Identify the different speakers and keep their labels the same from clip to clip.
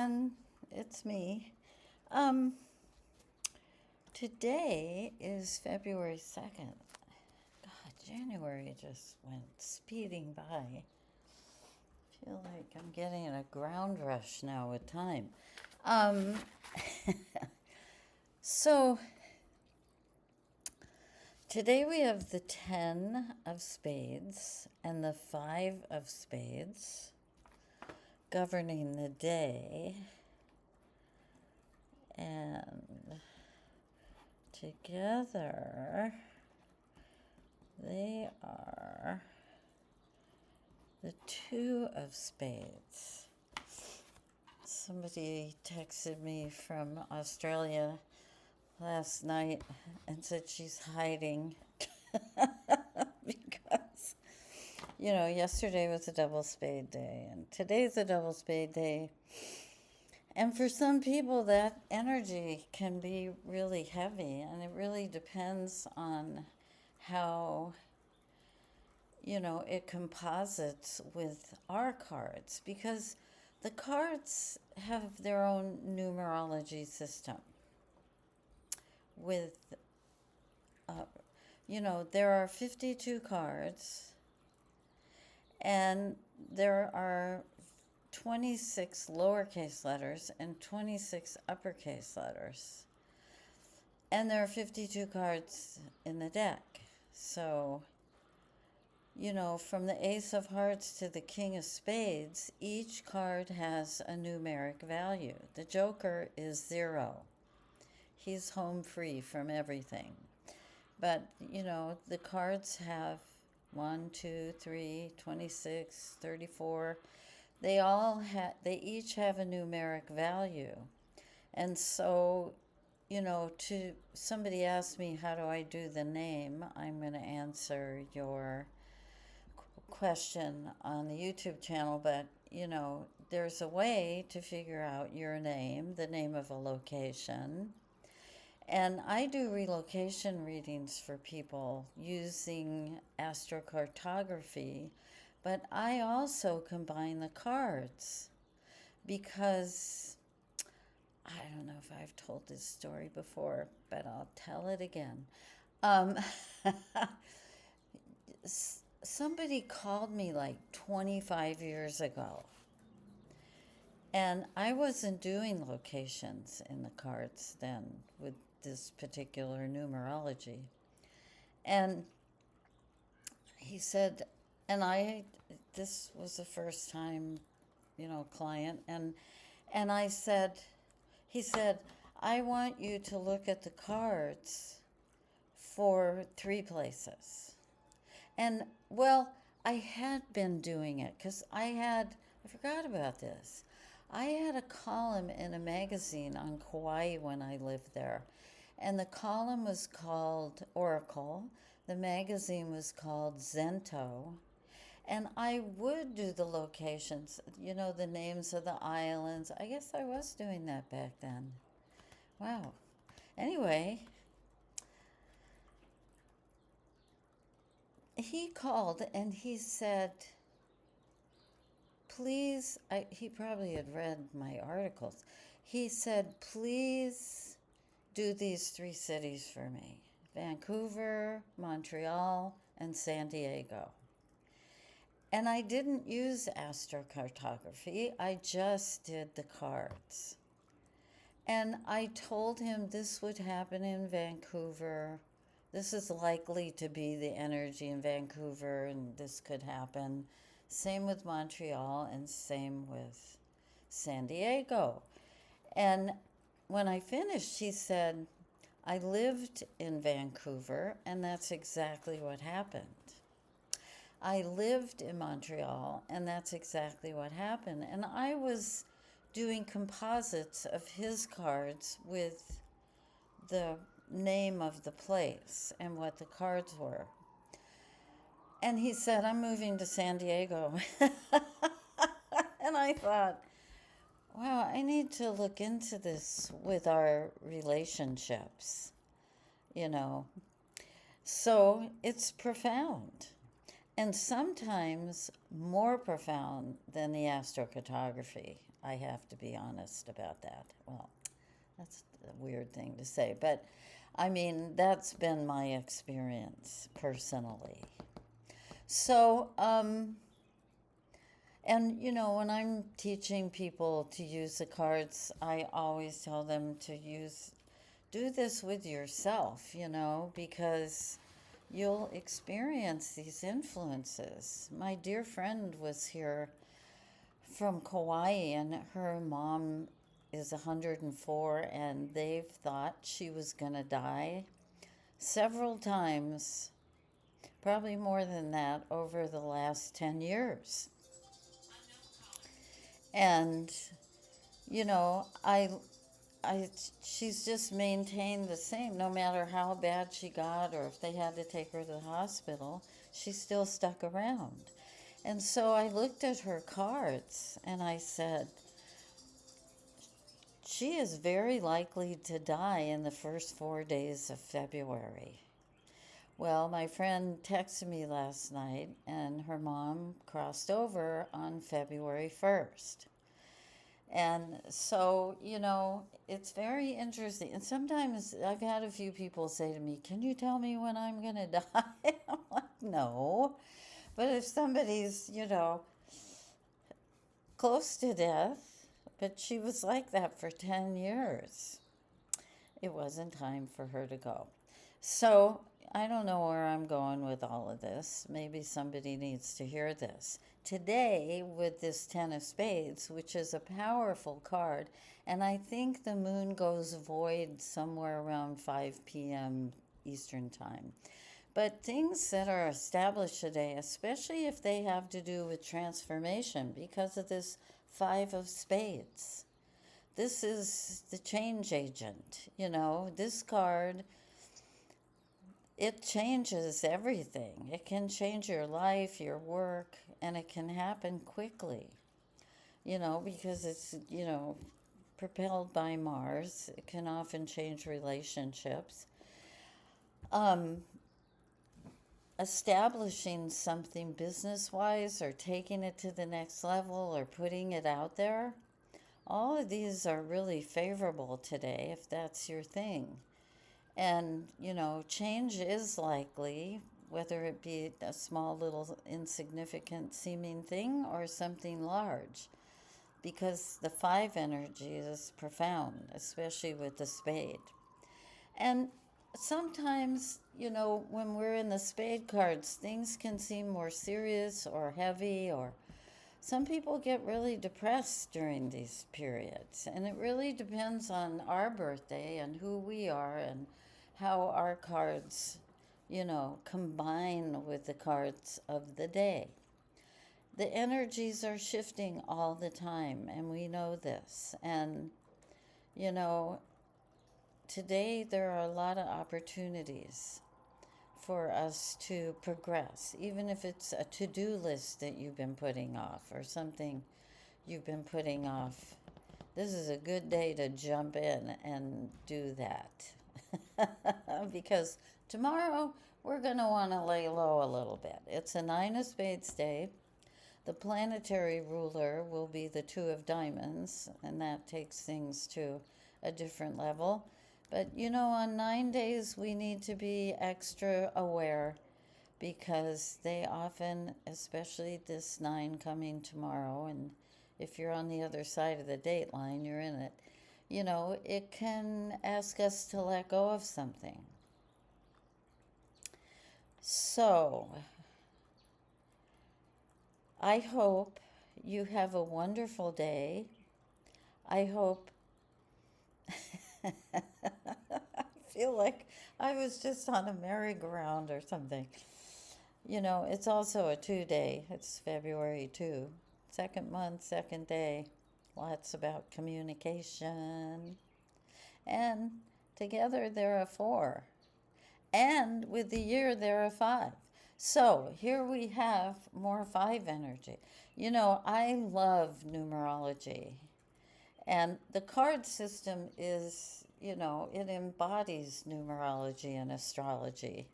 Speaker 1: again. It's me. Um, Today is February 2nd. God, January just went speeding by. I feel like I'm getting a ground rush now with time. Um, so today we have the 10 of spades and the 5 of spades governing the day. And together they are the 2 of spades. Somebody texted me from Australia last night and said she's hiding because, yesterday was a double spade day and today's a double spade day. And for some people, that energy can be really heavy, and it really depends on how it composites with our cards, because the cards have their own numerology system. With, there are 52 cards, and there are 26 lowercase letters and 26 uppercase letters. And there are 52 cards in the deck. So, from the Ace of Hearts to the King of Spades, each card has a numeric value. The Joker is 0. He's home free from everything. But, the cards have 1, 2, 3, 26, 34. They each have a numeric value. And so, somebody asked me, how do I do the name? I'm going to answer your question on the YouTube channel, but there's a way to figure out your name, the name of a location. And I do relocation readings for people using astrocartography, but I also combine the cards because I don't know if I've told this story before, but I'll tell it again. Somebody called me like 25 years ago, and I wasn't doing locations in the cards then with this particular numerology. And he said, this was the first time, client, and I said, he said, I want you to look at the cards for 3 places. And, well, I had been doing it because I forgot about this. I had a column in a magazine on Kauai when I lived there. And the column was called Oracle. The magazine was called Zento. And I would do the locations, the names of the islands. I guess I was doing that back then. Wow. Anyway, he called and he said, please, he probably had read my articles. He said, please do these 3 cities for me: Vancouver, Montreal, and San Diego. And I didn't use astrocartography, I just did the cards. And I told him this would happen in Vancouver. This is likely to be the energy in Vancouver, and this could happen. Same with Montreal, and same with San Diego. And when I finished, he said, I lived in Vancouver, and that's exactly what happened. I lived in Montreal, and that's exactly what happened. And I was doing composites of his cards with the name of the place and what the cards were. And he said, I'm moving to San Diego. And I thought, wow, I need to look into this with our relationships, So it's profound. And sometimes more profound than the astrocartography, I have to be honest about that. Well, that's a weird thing to say, but I mean, that's been my experience personally. So, and when I'm teaching people to use the cards, I always tell them to do this with yourself, because you'll experience these influences. My dear friend was here from Kauai, and her mom is 104, and they've thought she was going to die several times, probably more than that, over the last 10 years. And, you know, I, she's just maintained the same. No matter how bad she got or if they had to take her to the hospital, she still stuck around. And so I looked at her cards and I said, she is very likely to die in the first 4 days of February. Well, my friend texted me last night, and her mom crossed over on February 1st. And so, it's very interesting. And sometimes I've had a few people say to me, can you tell me when I'm going to die? I'm like, no. But if somebody's, close to death, but she was like that for 10 years, it wasn't time for her to go. So I don't know where I'm going with all of this. Maybe somebody needs to hear this. Today, with this Ten of Spades, which is a powerful card, and I think the moon goes void somewhere around 5 p.m. Eastern Time. But things that are established today, especially if they have to do with transformation, because of this Five of Spades. This is the change agent. This card, it changes everything. It can change your life, your work, and it can happen quickly, because it's, propelled by Mars. It can often change relationships. Establishing something business-wise or taking it to the next level or putting it out there, all of these are really favorable today if that's your thing. And, change is likely, whether it be a small little insignificant seeming thing or something large, because the five energy is profound, especially with the spade. And sometimes, when we're in the spade cards, things can seem more serious or heavy, or some people get really depressed during these periods. And it really depends on our birthday and who we are and how our cards, combine with the cards of the day. The energies are shifting all the time, and we know this. And, today there are a lot of opportunities for us to progress, even if it's a to-do list that you've been putting off or something you've been putting off. This is a good day to jump in and do that. Because tomorrow we're going to want to lay low a little bit. It's a Nine of Spades day. The planetary ruler will be the Two of Diamonds, and that takes things to a different level. But, on 9 days, we need to be extra aware, because they often, especially this 9 coming tomorrow, and if you're on the other side of the date line, you're in it, it can ask us to let go of something. So, I hope you have a wonderful day. I hope I feel like I was just on a merry-go-round or something. It's also a 2-day. It's February 2. Second month, second day. Lots about communication. And together there are 4. And with the year there are 5. So here we have more 5 energy. I love numerology. And the card system is, it embodies numerology and astrology.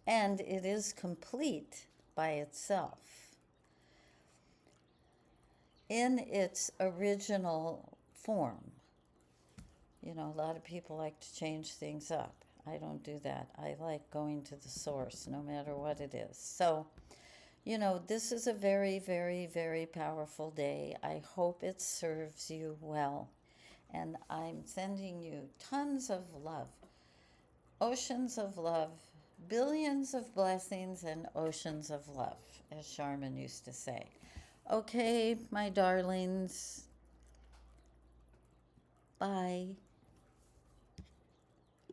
Speaker 1: And it is complete by itself. in its original form. You know, a lot of people like to change things up. I don't do that. I like going to the source, no matter what it is. So, you know, this is a very, very, very powerful day. I hope it serves you well. And I'm sending you tons of love, oceans of love, billions of blessings, and oceans of love, as Charmin used to say. Okay, my darlings, bye.